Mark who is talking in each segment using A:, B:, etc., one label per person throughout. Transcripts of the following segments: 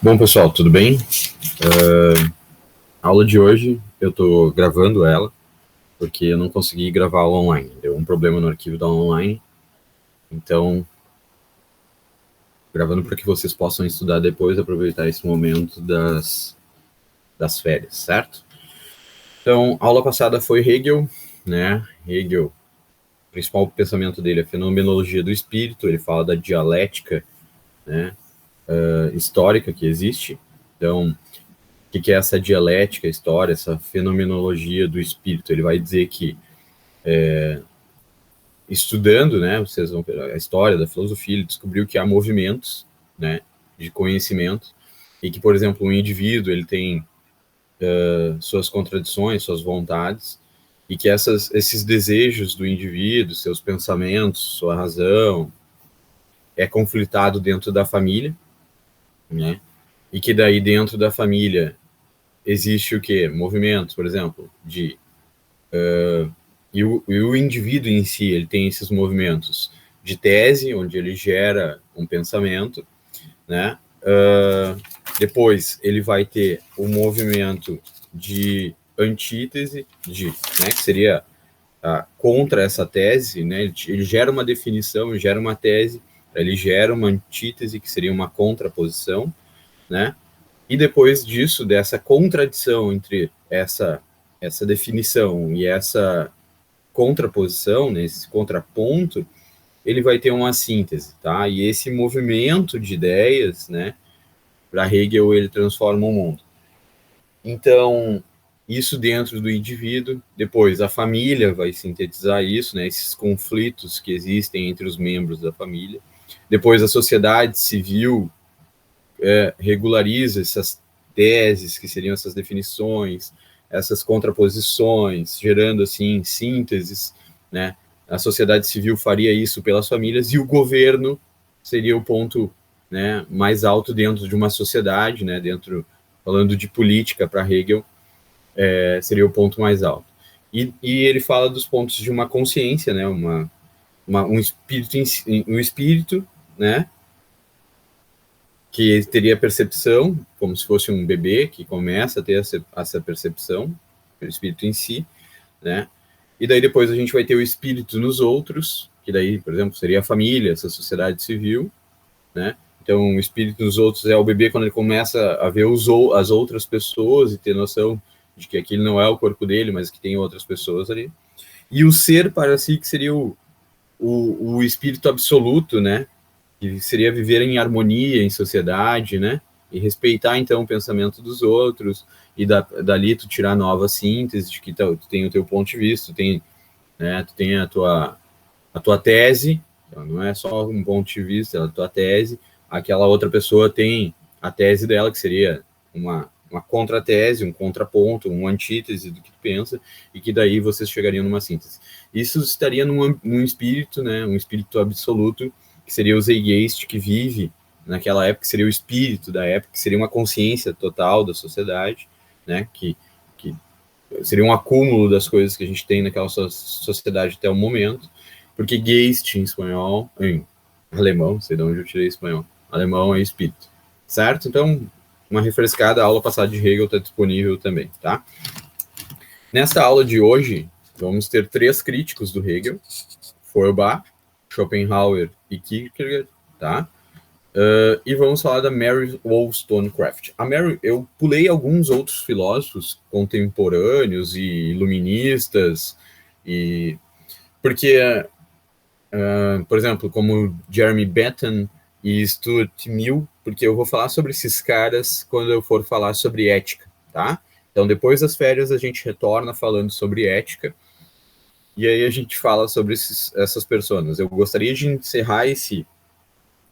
A: Bom, pessoal, tudo bem? A aula de hoje, eu estou gravando ela, porque eu não consegui gravar ela online. Deu um problema no arquivo da online. Então, gravando para que vocês possam estudar depois, aproveitar esse momento das férias, certo? Então, a aula passada foi Hegel, né? Hegel, o principal pensamento dele é a fenomenologia do espírito, ele fala da dialética, né, histórica que existe. Então, o que é essa dialética, história, essa fenomenologia do espírito? Ele vai dizer que, estudando, né, vocês vão ver a história da filosofia, ele descobriu que há movimentos, né, de conhecimento, e que, por exemplo, um indivíduo, ele tem suas contradições, suas vontades, e que esses desejos do indivíduo, seus pensamentos, sua razão, é conflitado dentro da família, né, e que daí dentro da família existe o quê? Movimentos, por exemplo, e o indivíduo em si, ele tem esses movimentos de tese, onde ele gera um pensamento, né? Depois ele vai ter o movimento de antítese, né, que seria contra essa tese, né? Ele gera uma definição, ele gera uma tese, ele gera uma antítese, que seria uma contraposição, né? E depois disso, dessa contradição entre essa definição e essa contraposição, né, esse contraponto, ele vai ter uma síntese, tá? E esse movimento de ideias, né, para Hegel, ele transforma o mundo. Então, isso dentro do indivíduo, depois a família vai sintetizar isso, né, esses conflitos que existem entre os membros da família. Depois a sociedade civil regulariza essas teses, que seriam essas definições, essas contraposições, gerando, assim, sínteses, né? A sociedade civil faria isso pelas famílias, e o governo seria o ponto, né, mais alto dentro de uma sociedade, né, falando de política para Hegel, seria o ponto mais alto. E ele fala dos pontos de uma consciência, né, um espírito, né, que teria percepção, como se fosse um bebê que começa a ter essa percepção, o espírito em si, né? E daí depois a gente vai ter o espírito nos outros, que daí, por exemplo, seria a família, essa sociedade civil, né? Então, o espírito nos outros é o bebê quando ele começa a ver as outras pessoas e ter noção de que aquilo não é o corpo dele, mas que tem outras pessoas ali. E o ser para si, que seria o espírito absoluto, né? Que seria viver em harmonia, em sociedade, né? E respeitar, então, o pensamento dos outros, e dali tu tirar nova síntese, de que tu tem o teu ponto de vista, tu tem a tua tese, então não é só um ponto de vista, é a tua tese, aquela outra pessoa tem a tese dela, que seria uma contratese, um contraponto, uma antítese do que tu pensa, e que daí vocês chegariam numa síntese. Isso estaria num espírito, né? Um espírito absoluto, que seria o Zeitgeist, que vive naquela época, que seria o espírito da época, que seria uma consciência total da sociedade, né, que seria um acúmulo das coisas que a gente tem naquela sociedade até o momento, porque Geist em espanhol, em alemão, não sei de onde eu tirei espanhol, alemão é espírito, certo? Então, uma refrescada, a aula passada de Hegel está disponível também, tá? Nesta aula de hoje, vamos ter 3 críticos do Hegel: Feuerbach, Schopenhauer e Kierkegaard, tá? E vamos falar da Mary Wollstonecraft. Eu pulei alguns outros filósofos contemporâneos e iluministas, porque, por exemplo, como Jeremy Bentham e Stuart Mill, porque eu vou falar sobre esses caras quando eu for falar sobre ética, tá? Então, depois das férias, a gente retorna falando sobre ética, e aí a gente fala sobre essas pessoas. Eu gostaria de encerrar esse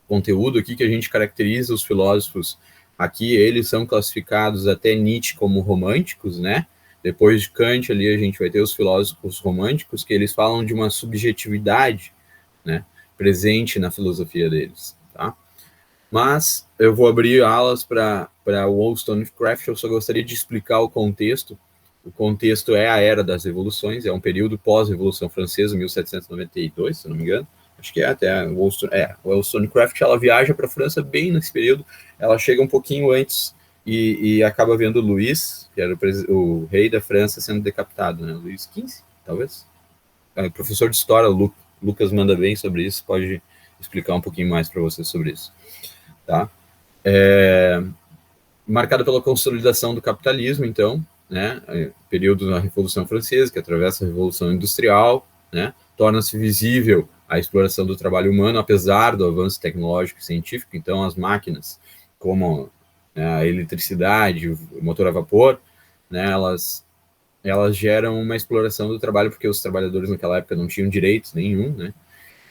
A: conteúdo aqui, que a gente caracteriza os filósofos aqui, eles são classificados até Nietzsche como românticos, né? Depois de Kant ali a gente vai ter os filósofos românticos, que eles falam de uma subjetividade, né, presente na filosofia deles, tá? Mas eu vou abrir alas para Wollstonecraft. Eu só gostaria de explicar o contexto. O contexto é a Era das Revoluções, é um período pós-Revolução Francesa, 1792, se não me engano, acho que é até Wollstonecraft, ela viaja para a França bem nesse período, ela chega um pouquinho antes e acaba vendo Luís, que era o rei da França, sendo decapitado, né? Luís XV, talvez. Professor de história, Lucas manda bem sobre isso, pode explicar um pouquinho mais para vocês sobre isso, tá? Marcada pela consolidação do capitalismo, então, né, período da Revolução Francesa, que atravessa a Revolução Industrial, né, torna-se visível a exploração do trabalho humano, apesar do avanço tecnológico e científico. Então, as máquinas, como, né, a eletricidade, o motor a vapor, né, elas geram uma exploração do trabalho, porque os trabalhadores naquela época não tinham direitos nenhum, né,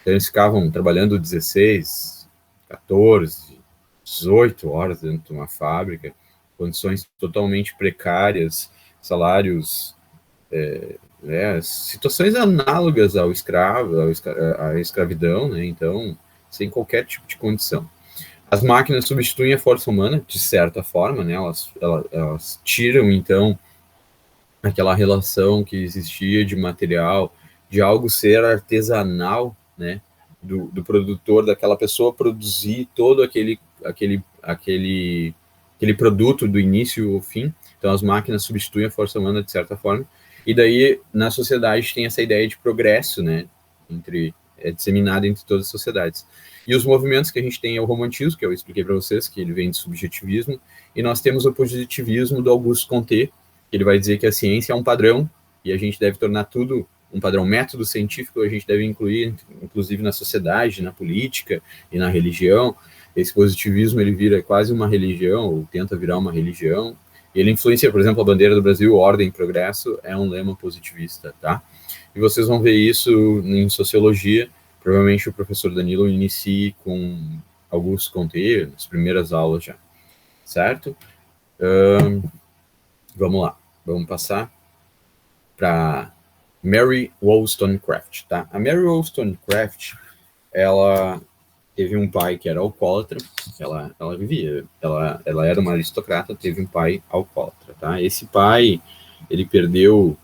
A: então eles ficavam trabalhando 16, 14, 18 horas dentro de uma fábrica, condições totalmente precárias, salários, situações análogas ao escravo, à escravidão, né? Então, sem qualquer tipo de condição. As máquinas substituem a força humana, de certa forma, né? Elas tiram, então, aquela relação que existia de material, de algo ser artesanal, né? Do produtor, daquela pessoa produzir todo aquele produto do início ao fim. Então, as máquinas substituem a força humana de certa forma. E daí, na sociedade, tem essa ideia de progresso, né? Disseminada entre todas as sociedades. E os movimentos que a gente tem é o romantismo, que eu expliquei para vocês, que ele vem do subjetivismo, e nós temos o positivismo do Auguste Comte, que ele vai dizer que a ciência é um padrão, e a gente deve tornar tudo um padrão, método científico, a gente deve incluir, inclusive, na sociedade, na política e na religião. Esse positivismo, ele vira quase uma religião, ou tenta virar uma religião. Ele influencia, por exemplo, a bandeira do Brasil, ordem e progresso, é um lema positivista, tá? E vocês vão ver isso em sociologia. Provavelmente o professor Danilo inicie com Auguste Comte, nas primeiras aulas já, certo? Vamos lá, vamos passar para Mary Wollstonecraft, tá? A Mary Wollstonecraft, ela teve um pai que era alcoólatra, ela era uma aristocrata, teve um pai alcoólatra, tá? Esse pai, ele perdeu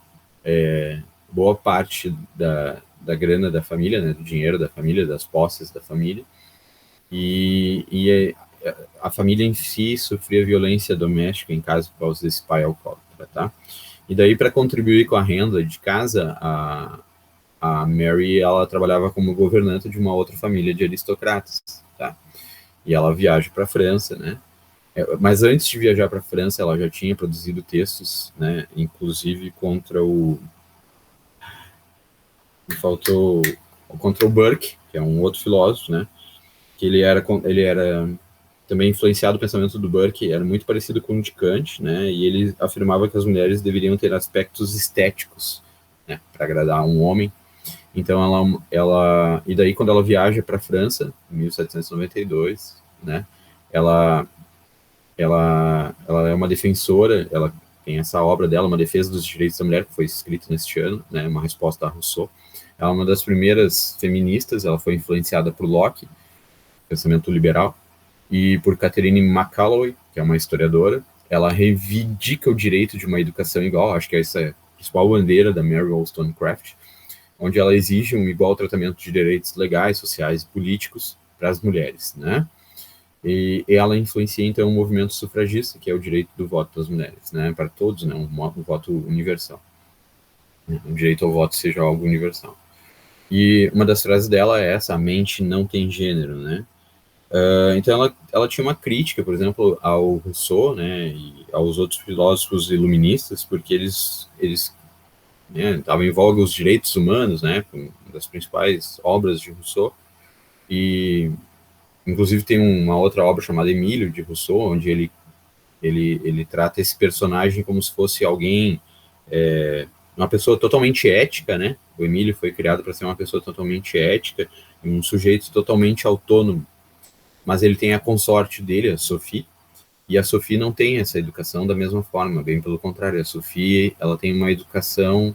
A: boa parte da grana da família, né, do dinheiro da família, das posses da família, e a família em si sofria violência doméstica em casa por causa desse pai alcoólatra, tá? E daí, para contribuir com a renda de casa, a Mary, ela trabalhava como governanta de uma outra família de aristocratas, tá? E ela viaja para a França, né? Mas antes de viajar para a França, ela já tinha produzido textos, né? Inclusive contra contra o Burke, que é um outro filósofo, né? Que ele era também influenciado o pensamento do Burke, era muito parecido com o de Kant, né? E ele afirmava que as mulheres deveriam ter aspectos estéticos, né? Para agradar um homem. Então e daí quando ela viaja para a França, em 1792, né? Ela é uma defensora, ela tem essa obra dela, Uma Defesa dos Direitos da Mulher, que foi escrita neste ano, né? Uma resposta a Rousseau. Ela é uma das primeiras feministas, ela foi influenciada por Locke, pensamento liberal, e por Catherine McCalloway, que é uma historiadora. Ela reivindica o direito de uma educação igual, acho que essa é a principal bandeira da Mary Wollstonecraft, onde ela exige um igual tratamento de direitos legais, sociais e políticos para as mulheres, né? E ela influencia, então, o movimento sufragista, que é o direito do voto das mulheres, né? Para todos, né? Um voto universal. O direito ao voto seja algo universal. E uma das frases dela é essa: a mente não tem gênero, né? Então ela tinha uma crítica, por exemplo, ao Rousseau, né, e aos outros filósofos iluministas, porque eles estavam em voga os direitos humanos, né, uma das principais obras de Rousseau, e inclusive tem uma outra obra chamada Emílio, de Rousseau, onde ele trata esse personagem como se fosse alguém, uma pessoa totalmente ética, né, o Emílio foi criado para ser uma pessoa totalmente ética, um sujeito totalmente autônomo, mas ele tem a consorte dele, a Sophie, e a Sophie não tem essa educação da mesma forma, bem pelo contrário, a Sophie, ela tem uma educação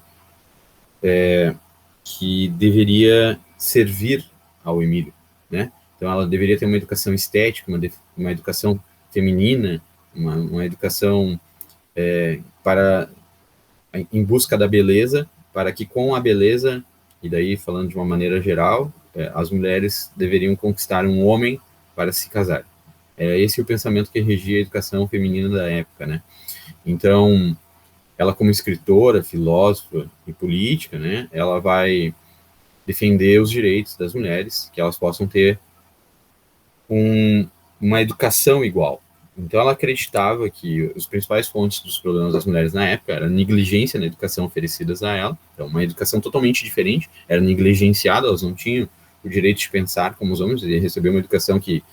A: que deveria servir ao Emílio, né? Então ela deveria ter uma educação estética, uma educação feminina, uma educação em busca da beleza, para que com a beleza, e daí falando de uma maneira geral, as mulheres deveriam conquistar um homem para se casar. Esse é o pensamento que regia a educação feminina da época, né? Então, ela como escritora, filósofa e política, né, ela vai defender os direitos das mulheres, que elas possam ter uma educação igual. Então, ela acreditava que os principais fontes dos problemas das mulheres na época era a negligência na educação oferecidas a ela, então uma educação totalmente diferente, era negligenciada, elas não tinham o direito de pensar como os homens, e receber uma educação que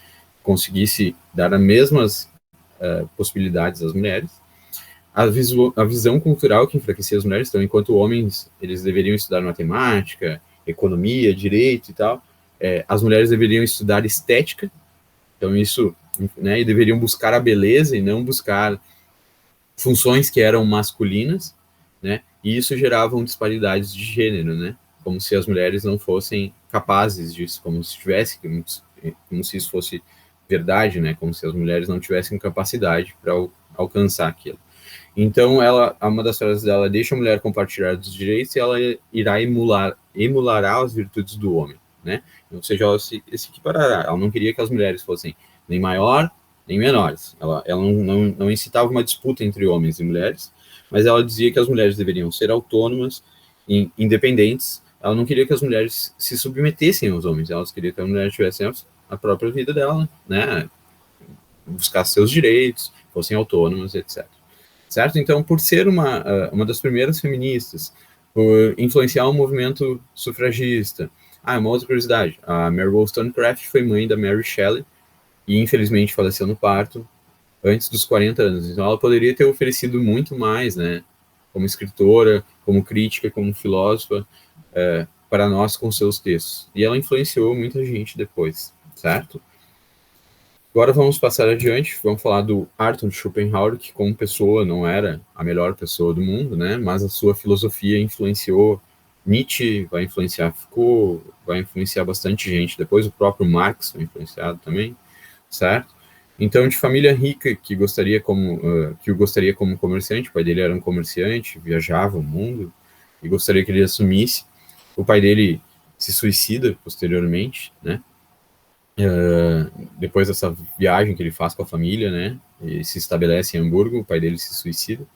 A: conseguisse dar as mesmas possibilidades às mulheres. A visão cultural que enfraquecia as mulheres, então, enquanto homens, eles deveriam estudar matemática, economia, direito e tal, as mulheres deveriam estudar estética, então isso, né, e deveriam buscar a beleza e não buscar funções que eram masculinas, né, e isso gerava disparidades de gênero, né, como se as mulheres não fossem capazes disso, como se tivesse, como se isso fosse verdade, né, como se as mulheres não tivessem capacidade para alcançar aquilo. Então, uma das frases dela, deixa a mulher compartilhar dos direitos e ela irá emulará as virtudes do homem, né? Ou seja, ela se equiparará. Ela não queria que as mulheres fossem nem maior, nem menores. Ela não incitava uma disputa entre homens e mulheres, mas ela dizia que as mulheres deveriam ser autônomas, independentes. Ela não queria que as mulheres se submetessem aos homens. Ela queria que as mulheres tivessem a própria vida dela, né? Buscassem seus direitos, fossem autônomas, etc. Certo? Então, por ser uma das primeiras feministas, por influenciar o movimento sufragista. Uma outra curiosidade, a Mary Wollstonecraft foi mãe da Mary Shelley e, infelizmente, faleceu no parto antes dos 40 anos. Então, ela poderia ter oferecido muito mais, né, como escritora, como crítica, como filósofa, para nós com seus textos. E ela influenciou muita gente depois, certo? Agora vamos passar adiante, vamos falar do Arthur Schopenhauer, que como pessoa não era a melhor pessoa do mundo, né? Mas a sua filosofia influenciou Nietzsche, vai influenciar Foucault, vai influenciar bastante gente. Depois o próprio Marx foi influenciado também, certo? Então, de família rica, que o gostaria como comerciante, o pai dele era um comerciante, viajava o mundo, e gostaria que ele assumisse. O pai dele se suicida posteriormente, né? Depois dessa viagem que ele faz com a família, né, e se estabelece em Hamburgo, o pai dele se suicida,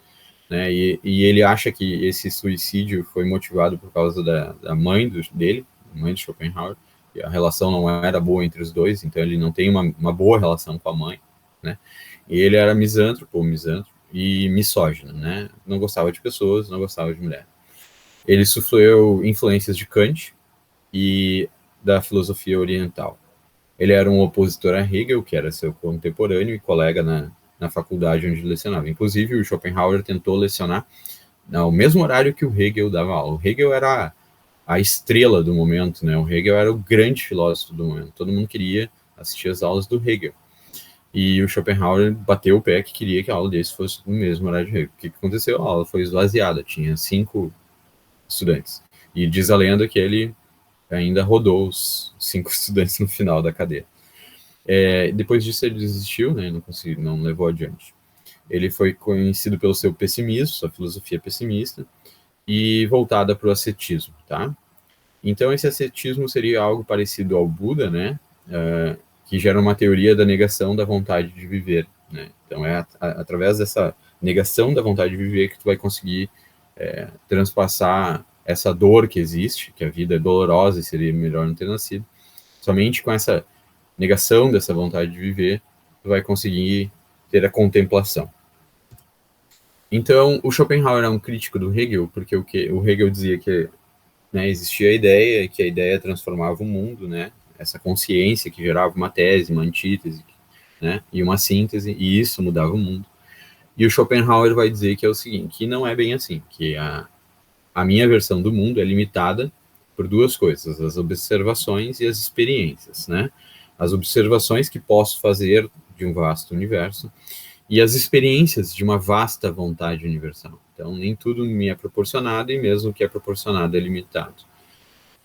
A: né, e ele acha que esse suicídio foi motivado por causa da mãe dele, a mãe de Schopenhauer, e a relação não era boa entre os dois, então ele não tem uma boa relação com a mãe, né, e ele era misântropo e misógino, né, não gostava de pessoas, não gostava de mulher. Ele sofreu influências de Kant e da filosofia oriental. Ele era um opositor a Hegel, que era seu contemporâneo e colega na faculdade onde lecionava. Inclusive, o Schopenhauer tentou lecionar no mesmo horário que o Hegel dava aula. O Hegel era a estrela do momento, né? O Hegel era o grande filósofo do momento. Todo mundo queria assistir às aulas do Hegel. E o Schopenhauer bateu o pé que queria que a aula desse fosse no mesmo horário de Hegel. O que aconteceu? A aula foi esvaziada, tinha 5 estudantes. E diz a lenda que ele ainda rodou os 5 estudantes no final da cadeira. Depois disso ele desistiu, né, não levou adiante. Ele foi conhecido pelo seu pessimismo, sua filosofia pessimista, e voltada para o ascetismo, tá? Então esse ascetismo seria algo parecido ao Buda, né, que gera uma teoria da negação da vontade de viver, né? Então através dessa negação da vontade de viver que tu vai conseguir transpassar essa dor que existe, que a vida é dolorosa e seria melhor não ter nascido. Somente com essa negação dessa vontade de viver, tu vai conseguir ter a contemplação. Então, o Schopenhauer é um crítico do Hegel, porque o Hegel dizia que, né, existia a ideia, que a ideia transformava o mundo, né, essa consciência que gerava uma tese, uma antítese, né, e uma síntese, e isso mudava o mundo. E o Schopenhauer vai dizer que é o seguinte, que não é bem assim, que a minha versão do mundo é limitada por 2 coisas, as observações e as experiências, né? As observações que posso fazer de um vasto universo e as experiências de uma vasta vontade universal. Então, nem tudo me é proporcionado e mesmo o que é proporcionado é limitado.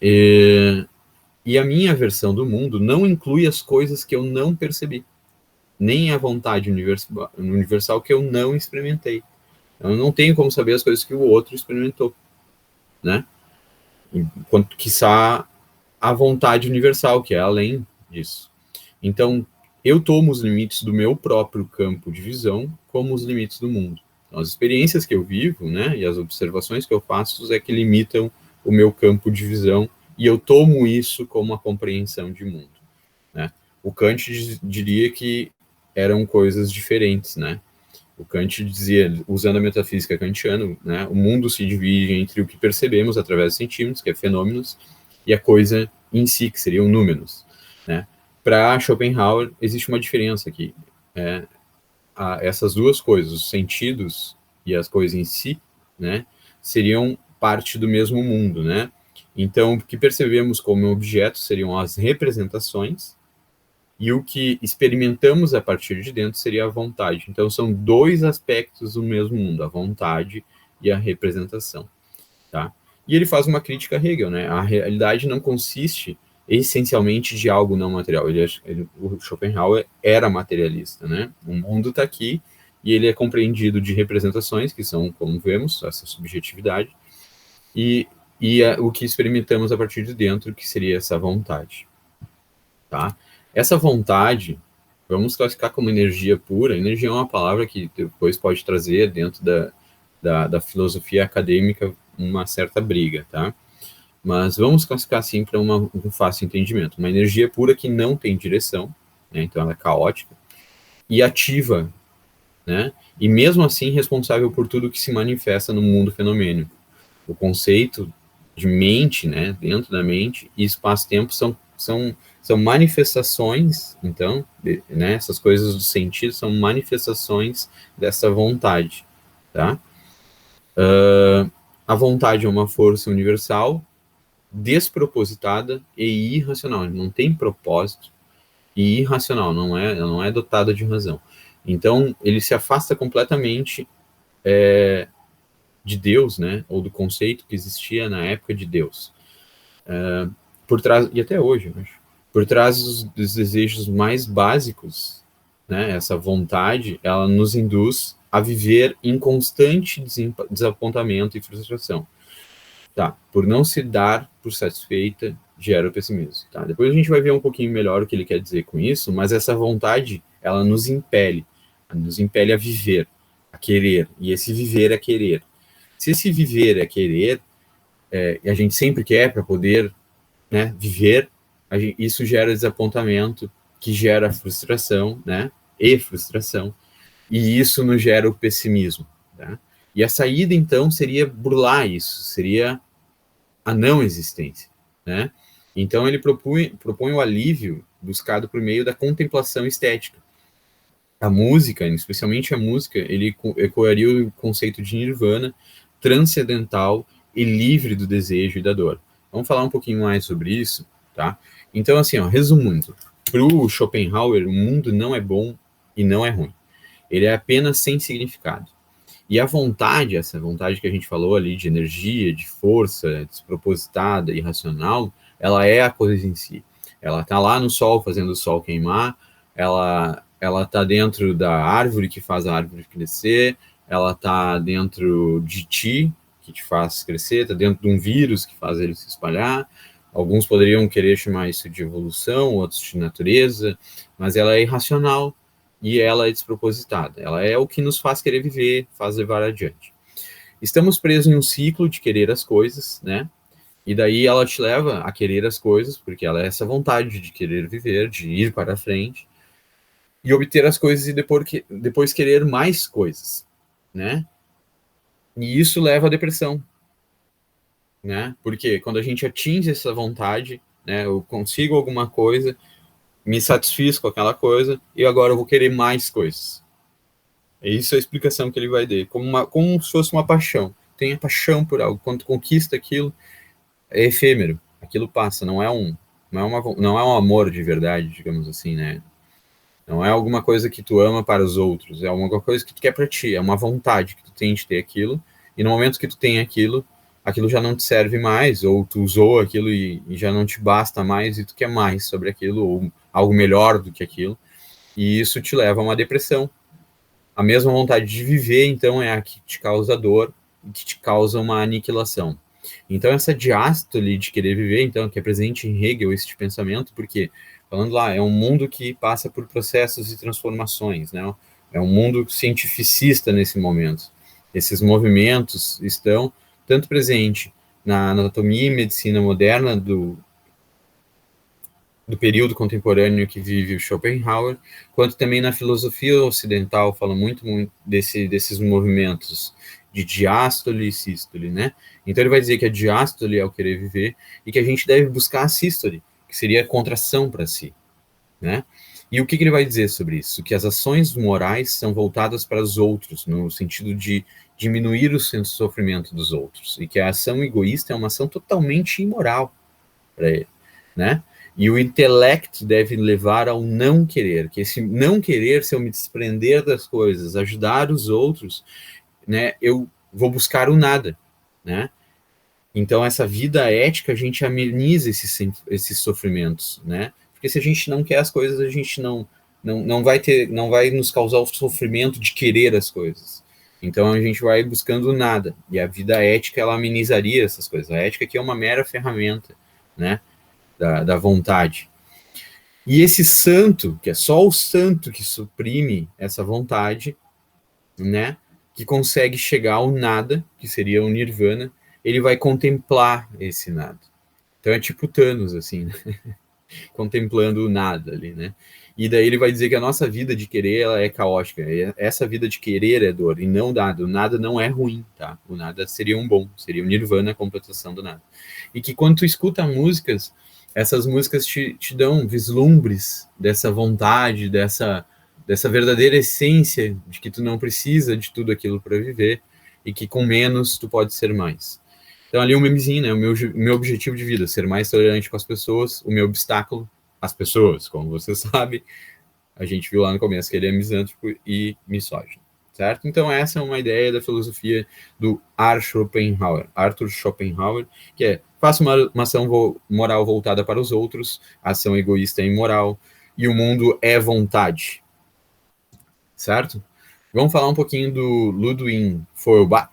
A: E a minha versão do mundo não inclui as coisas que eu não percebi, nem a vontade universal que eu não experimentei. Eu não tenho como saber as coisas que o outro experimentou, né? Enquanto, quiçá, a vontade universal, que é além disso. Então, eu tomo os limites do meu próprio campo de visão como os limites do mundo. Então, as experiências que eu vivo, né, e as observações que eu faço é que limitam o meu campo de visão, e eu tomo isso como a compreensão de mundo, né? O Kant diria que eram coisas diferentes, né? O Kant dizia, usando a metafísica kantiana, né, o mundo se divide entre o que percebemos através dos sentimentos, que é fenômenos, e a coisa em si, que seriam números, né? Para Schopenhauer, existe uma diferença aqui. Essas duas coisas, os sentidos e as coisas em si, né, seriam parte do mesmo mundo, né? Então, o que percebemos como objeto seriam as representações, e o que experimentamos a partir de dentro seria a vontade. Então, são dois aspectos do mesmo mundo, a vontade e a representação, tá? E ele faz uma crítica a Hegel, né? A realidade não consiste essencialmente de algo não material. O Schopenhauer era materialista, né? O mundo está aqui e ele é compreendido de representações, que são, como vemos, essa subjetividade, e o que experimentamos a partir de dentro, que seria essa vontade, tá? Essa vontade, vamos classificar como energia pura. Energia é uma palavra que depois pode trazer dentro da filosofia acadêmica uma certa briga, tá? Mas vamos classificar assim para um fácil entendimento. Uma energia pura que não tem direção, né? Então ela é caótica e ativa, né? E mesmo assim responsável por tudo que se manifesta no mundo fenomênico. O conceito de mente, né? Dentro da mente e espaço-tempo são manifestações, então, né, essas coisas do sentido são manifestações dessa vontade, tá? A vontade é uma força universal, despropositada e irracional, não tem propósito, e irracional, não é dotada de razão. Então, ele se afasta completamente de Deus, né, ou do conceito que existia na época de Deus. Por trás, e até hoje, eu acho, por trás dos desejos mais básicos, né, essa vontade, ela nos induz a viver em constante desapontamento e frustração. Tá, por não se dar por satisfeita, gera o pessimismo. Tá? Depois a gente vai ver um pouquinho melhor o que ele quer dizer com isso, mas essa vontade, ela nos impele a viver, a querer, e esse viver é querer. Se esse viver é querer, e a gente sempre quer para poder, né, viver, isso gera desapontamento, que gera frustração, né, e frustração, e isso nos gera o pessimismo, tá? E a saída, então, seria burlar isso, seria a não existência, né? Então ele propõe o alívio buscado por meio da contemplação estética. A música, especialmente a música, ele ecoaria o conceito de nirvana, transcendental e livre do desejo e da dor. Vamos falar um pouquinho mais sobre isso, tá? Então, assim, ó, resumindo, para o Schopenhauer, o mundo não é bom e não é ruim. Ele é apenas sem significado. E a vontade, essa vontade que a gente falou ali de energia, de força, despropositada, irracional, ela é a coisa em si. Ela está lá no sol, fazendo o sol queimar, ela está dentro da árvore que faz a árvore crescer, ela está dentro de ti, que te faz crescer, está dentro de um vírus que faz ele se espalhar. Alguns poderiam querer chamar isso de evolução, outros de natureza, mas ela é irracional e ela é despropositada. Ela é o que nos faz querer viver, faz levar adiante. Estamos presos em um ciclo de querer as coisas, né? E daí ela te leva a querer as coisas, porque ela é essa vontade de querer viver, de ir para frente, e obter as coisas e depois querer mais coisas, né? E isso leva à depressão, né? Porque quando a gente atinge essa vontade, né? Eu consigo alguma coisa, me satisfiz com aquela coisa, e agora eu vou querer mais coisas. É isso a explicação que ele vai dar, como se fosse uma paixão. Tem a paixão por algo, quando tu conquista aquilo, é efêmero, aquilo passa, não é um amor de verdade, digamos assim, né? Não é alguma coisa que tu ama para os outros, é alguma coisa que tu quer para ti, é uma vontade que tu tem de ter aquilo, e no momento que tu tem aquilo já não te serve mais, ou tu usou aquilo e já não te basta mais, e tu quer mais sobre aquilo, ou algo melhor do que aquilo, e isso te leva a uma depressão. A mesma vontade de viver, então, é a que te causa dor e que te causa uma aniquilação. Então, essa diástole de querer viver, então, que é presente em Hegel, esse pensamento, porque, falando lá, é um mundo que passa por processos e transformações, né? É um mundo cientificista nesse momento. Esses movimentos estão tanto presente na anatomia e medicina moderna do período contemporâneo que vive o Schopenhauer, quanto também na filosofia ocidental, fala muito desses movimentos de diástole e sístole, né? Então ele vai dizer que a diástole é o querer viver e que a gente deve buscar a sístole, que seria a contração para si, né? E o que ele vai dizer sobre isso? Que as ações morais são voltadas para os outros, no sentido de diminuir o sofrimento dos outros, e que a ação egoísta é uma ação totalmente imoral para ele, né? E o intelecto deve levar ao não querer, que esse não querer, se eu me desprender das coisas, ajudar os outros, né, eu vou buscar o nada, né? Então, essa vida ética, a gente ameniza esses sofrimentos, né? Porque se a gente não quer as coisas, a gente não vai nos causar o sofrimento de querer as coisas. Então, a gente vai buscando nada. E a vida ética, ela amenizaria essas coisas. A ética aqui é uma mera ferramenta, né? Da vontade. E esse santo, que é só o santo que suprime essa vontade, né, que consegue chegar ao nada, que seria o nirvana, ele vai contemplar esse nada. Então é tipo Thanos, assim, né? Contemplando o nada ali, né? E daí ele vai dizer que a nossa vida de querer, ela é caótica. E essa vida de querer é dor, e não nada. O nada não é ruim, tá? O nada seria um bom, seria o nirvana, a completação do nada. E que quando tu escuta músicas, essas músicas te dão vislumbres dessa vontade, dessa verdadeira essência de que tu não precisa de tudo aquilo para viver e que com menos tu pode ser mais. Então ali um memezinho, né? O meu objetivo de vida, ser mais tolerante com as pessoas, o meu obstáculo, as pessoas, como você sabe, a gente viu lá no começo que ele é misântropo e misógino, certo? Então essa é uma ideia da filosofia do Arthur Schopenhauer, que é faça uma ação moral voltada para os outros, a ação egoísta é imoral, e o mundo é vontade, certo? Vamos falar um pouquinho do Ludwig Feuerbach.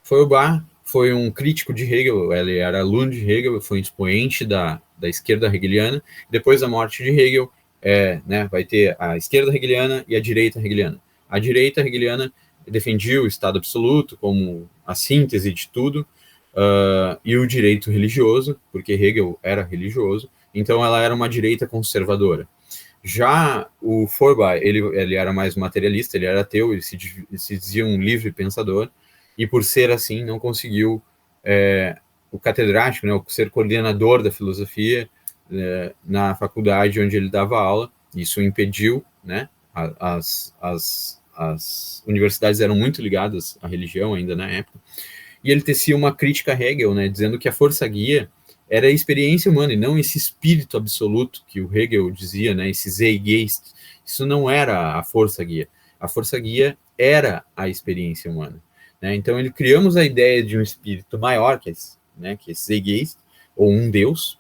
A: Feuerbach foi um crítico de Hegel, ele era aluno de Hegel, foi um expoente da esquerda hegeliana. Depois da morte de Hegel, né, vai ter a esquerda hegeliana e a direita hegeliana. A direita hegeliana defendia o Estado absoluto como a síntese de tudo, e o direito religioso, porque Hegel era religioso, então ela era uma direita conservadora. Já o Feuerbach, ele era mais materialista, ele era ateu, ele se dizia um livre pensador, e por ser assim, não conseguiu o catedrático, né, ser coordenador da filosofia na faculdade onde ele dava aula. Isso impediu, né, as universidades eram muito ligadas à religião ainda na época, e ele tecia uma crítica a Hegel, né, dizendo que a força-guia era a experiência humana e não esse espírito absoluto que o Hegel dizia, né, esse Zeitgeist. Isso não era a força-guia. A força-guia era a experiência humana, né? Então, ele criamos a ideia de um espírito maior, que é esse Zeitgeist, ou um Deus,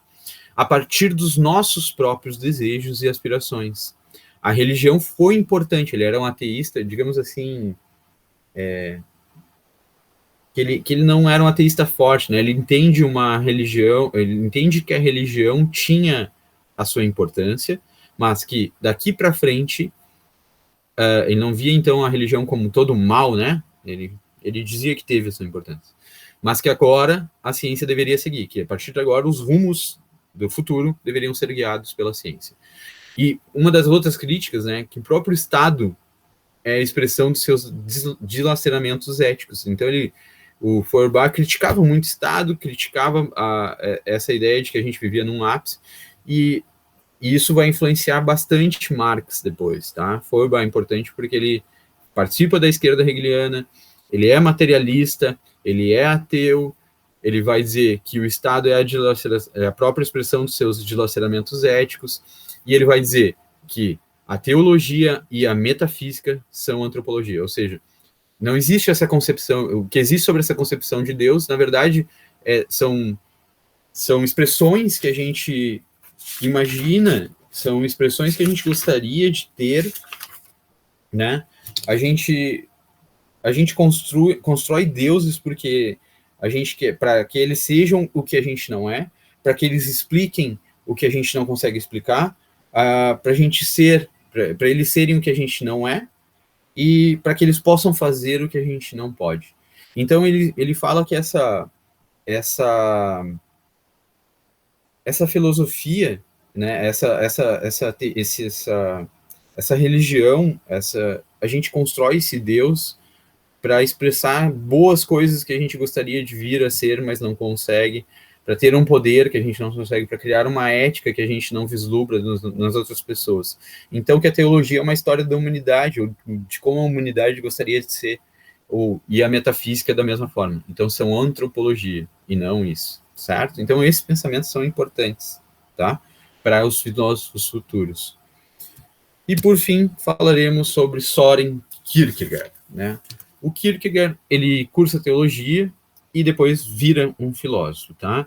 A: a partir dos nossos próprios desejos e aspirações. A religião foi importante, ele era um ateísta, digamos assim, que ele não era um ateísta forte, né? Ele entende uma religião, ele entende que a religião tinha a sua importância, mas que daqui para frente ele não via então a religião como todo mal, né? Ele dizia que teve a sua importância, mas que agora a ciência deveria seguir, que a partir de agora os rumos do futuro deveriam ser guiados pela ciência. E uma das outras críticas, né, que o próprio Estado é a expressão dos seus dilaceramentos éticos. Então o Feuerbach criticava muito o Estado, criticava essa ideia de que a gente vivia num ápice, e isso vai influenciar bastante Marx depois, tá? Feuerbach é importante porque ele participa da esquerda hegeliana, ele é materialista, ele é ateu, ele vai dizer que o Estado é a própria expressão dos seus dilaceramentos éticos, e ele vai dizer que a teologia e a metafísica são antropologia, ou seja, não existe essa concepção, o que existe sobre essa concepção de Deus, na verdade, são expressões que a gente imagina, são expressões que a gente gostaria de ter, né? A gente constrói deuses porque a gente quer para que eles sejam o que a gente não é, para que eles expliquem o que a gente não consegue explicar, para a gente ser, para eles serem o que a gente não é, e para que eles possam fazer o que a gente não pode. Então ele fala que essa filosofia, né, essa religião, a gente constrói esse Deus para expressar boas coisas que a gente gostaria de vir a ser, mas não consegue, para ter um poder que a gente não consegue, para criar uma ética que a gente não vislumbra nas outras pessoas. Então, que a teologia é uma história da humanidade, ou de como a humanidade gostaria de ser, e a metafísica da mesma forma. Então, são antropologia, e não isso, certo? Então, esses pensamentos são importantes, tá? Para os filósofos futuros. E, por fim, falaremos sobre Soren Kierkegaard, né? O Kierkegaard, ele cursa teologia e depois vira um filósofo, tá?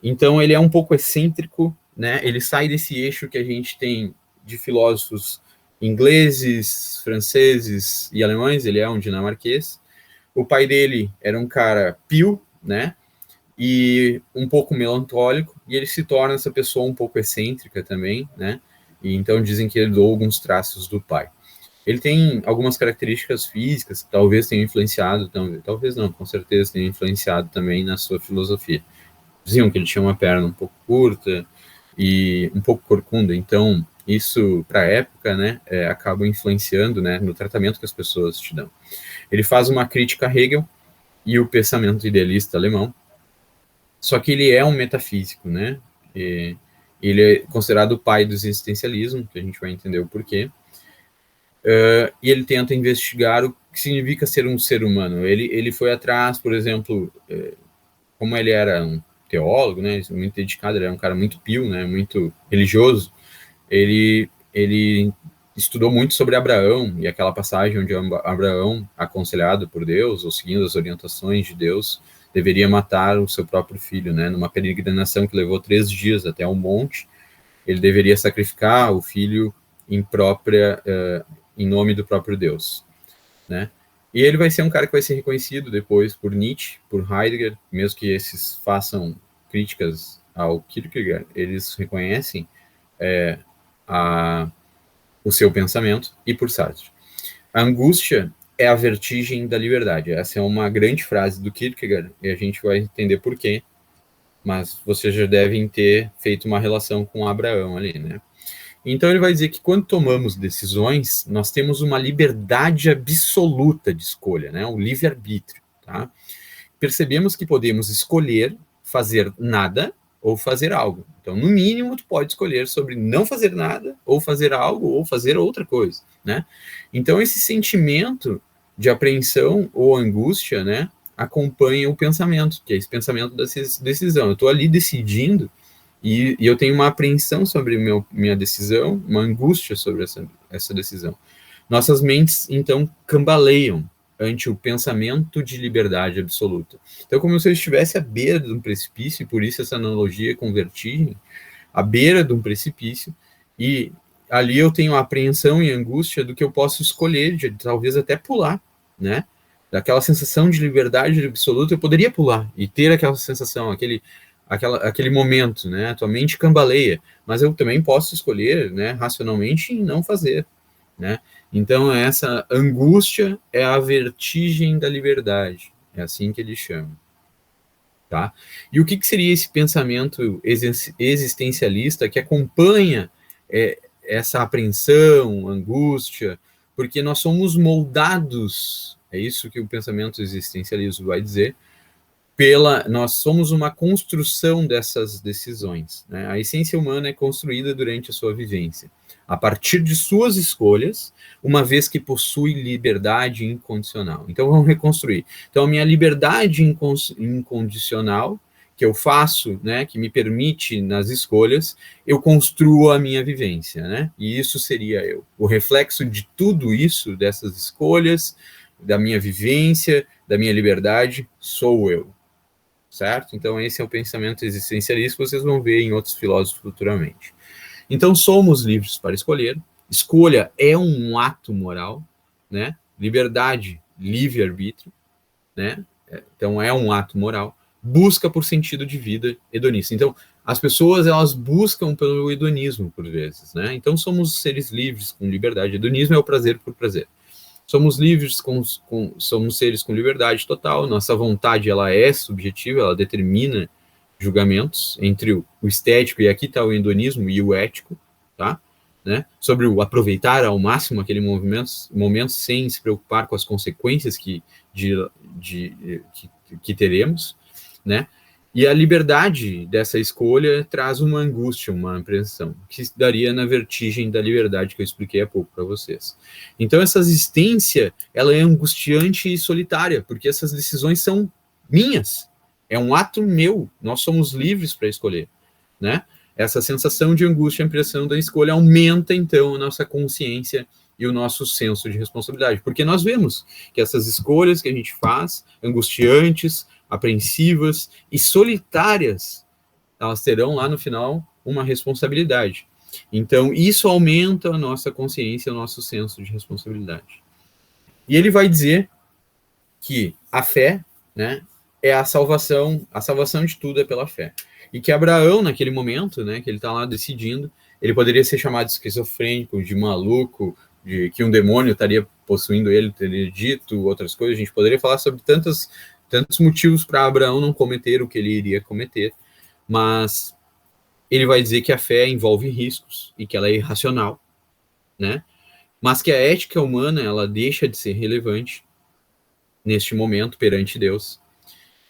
A: Então, ele é um pouco excêntrico, né? Ele sai desse eixo que a gente tem de filósofos ingleses, franceses e alemães, ele é um dinamarquês. O pai dele era um cara pio, né? E um pouco melancólico, e ele se torna essa pessoa um pouco excêntrica também, né? E então dizem que ele herdou alguns traços do pai. Ele tem algumas características físicas que talvez tenham influenciado, talvez não, com certeza tenham influenciado também na sua filosofia. Diziam que ele tinha uma perna um pouco curta e um pouco corcunda, então isso, para a época, né, acaba influenciando, né, no tratamento que as pessoas te dão. Ele faz uma crítica a Hegel e o pensamento idealista alemão, só que ele é um metafísico, né, e ele é considerado o pai do existencialismo, que a gente vai entender o porquê. E ele tenta investigar o que significa ser um ser humano. Ele foi atrás, por exemplo, como ele era um teólogo, né, muito dedicado, ele era um cara muito pio, né, muito religioso, ele estudou muito sobre Abraão, e aquela passagem onde Abraão, aconselhado por Deus, ou seguindo as orientações de Deus, deveria matar o seu próprio filho, né, numa peregrinação que levou 3 dias até um monte, ele deveria sacrificar o filho em nome do próprio Deus, né? E ele vai ser um cara que vai ser reconhecido depois por Nietzsche, por Heidegger, mesmo que esses façam críticas ao Kierkegaard, eles reconhecem o seu pensamento, e por Sartre. A angústia é a vertigem da liberdade. Essa é uma grande frase do Kierkegaard, e a gente vai entender por quê, mas vocês já devem ter feito uma relação com Abraão ali, né? Então ele vai dizer que quando tomamos decisões, nós temos uma liberdade absoluta de escolha, né? O livre-arbítrio, tá? Percebemos que podemos escolher fazer nada ou fazer algo. Então, no mínimo, tu pode escolher sobre não fazer nada, ou fazer algo, ou fazer outra coisa, né? Então, esse sentimento de apreensão ou angústia, né, acompanha o pensamento, que é esse pensamento da decisão. Eu estou ali decidindo, e eu tenho uma apreensão sobre minha decisão, uma angústia sobre essa decisão. Nossas mentes, então, cambaleiam ante o pensamento de liberdade absoluta. Então, como se eu estivesse à beira de um precipício, e por isso essa analogia com vertigem, à beira de um precipício, e ali eu tenho a apreensão e angústia do que eu posso escolher, de talvez até pular, né? Daquela sensação de liberdade absoluta, eu poderia pular e ter aquela sensação, aquele momento, né? A tua mente cambaleia, mas eu também posso escolher, né, racionalmente, em não fazer, né? Então, essa angústia é a vertigem da liberdade, é assim que ele chama, tá? E o que seria esse pensamento existencialista que acompanha essa apreensão, angústia, porque nós somos moldados, é isso que o pensamento existencialista vai dizer, nós somos uma construção dessas decisões, né? A essência humana é construída durante a sua vivência, a partir de suas escolhas, uma vez que possui liberdade incondicional. Então, vamos reconstruir. Então, a minha liberdade incondicional, que eu faço, né, que me permite nas escolhas, eu construo a minha vivência, né? E isso seria eu. O reflexo de tudo isso, dessas escolhas, da minha vivência, da minha liberdade, sou eu. Certo? Então, esse é o pensamento existencialista que vocês vão ver em outros filósofos futuramente. Então, somos livres para escolher. Escolha é um ato moral, né? Liberdade, livre-arbítrio, né? então é um ato moral, busca por sentido de vida hedonista. Então, as pessoas, elas buscam pelo hedonismo, por vezes, né? Então, somos seres livres, com liberdade. Hedonismo é o prazer por prazer. Somos livres, somos seres com liberdade total, nossa vontade, ela é subjetiva, ela determina julgamentos entre o estético, e aqui está o hedonismo, e o ético, tá? Né? Sobre o aproveitar ao máximo aquele momento sem se preocupar com as consequências que teremos, né? E a liberdade dessa escolha traz uma angústia, uma apreensão, que se daria na vertigem da liberdade que eu expliquei há pouco para vocês. Então, essa existência, ela é angustiante e solitária, porque essas decisões são minhas. É um ato meu, nós somos livres para escolher, né? Essa sensação de angústia e apreensão da escolha aumenta, então, a nossa consciência e o nosso senso de responsabilidade, porque nós vemos que essas escolhas que a gente faz, angustiantes, apreensivas e solitárias, elas terão lá no final uma responsabilidade. Então, isso aumenta a nossa consciência, o nosso senso de responsabilidade. E ele vai dizer que a fé, né, é a salvação de tudo é pela fé. E que Abraão, naquele momento, né, que ele está lá decidindo, ele poderia ser chamado de esquizofrênico, de maluco, de que um demônio estaria possuindo ele, teria dito outras coisas. A gente poderia falar sobre tantos motivos para Abraão não cometer o que ele iria cometer, mas ele vai dizer que a fé envolve riscos e que ela é irracional, né? Mas que a ética humana, ela deixa de ser relevante neste momento perante Deus,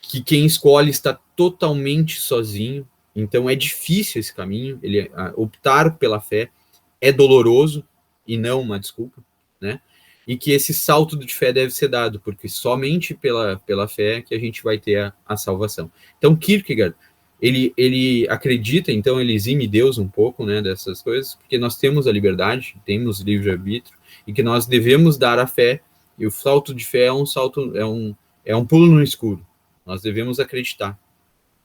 A: que quem escolhe está totalmente sozinho, então é difícil esse caminho, optar pela fé é doloroso e não uma desculpa, né? E que esse salto de fé deve ser dado, porque somente pela fé que a gente vai ter a salvação. Então, Kierkegaard, ele acredita, então ele exime Deus um pouco, né, dessas coisas, porque nós temos a liberdade, temos livre-arbítrio, e que nós devemos dar a fé, e o salto de fé é um pulo no escuro. Nós devemos acreditar,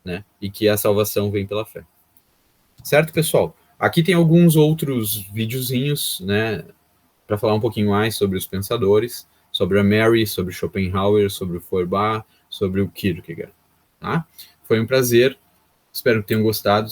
A: né, e que a salvação vem pela fé. Certo, pessoal? Aqui tem alguns outros videozinhos, né, para falar um pouquinho mais sobre os pensadores, sobre a Mary, sobre Schopenhauer, sobre o Feuerbach, sobre o Kierkegaard. Tá? Foi um prazer, espero que tenham gostado.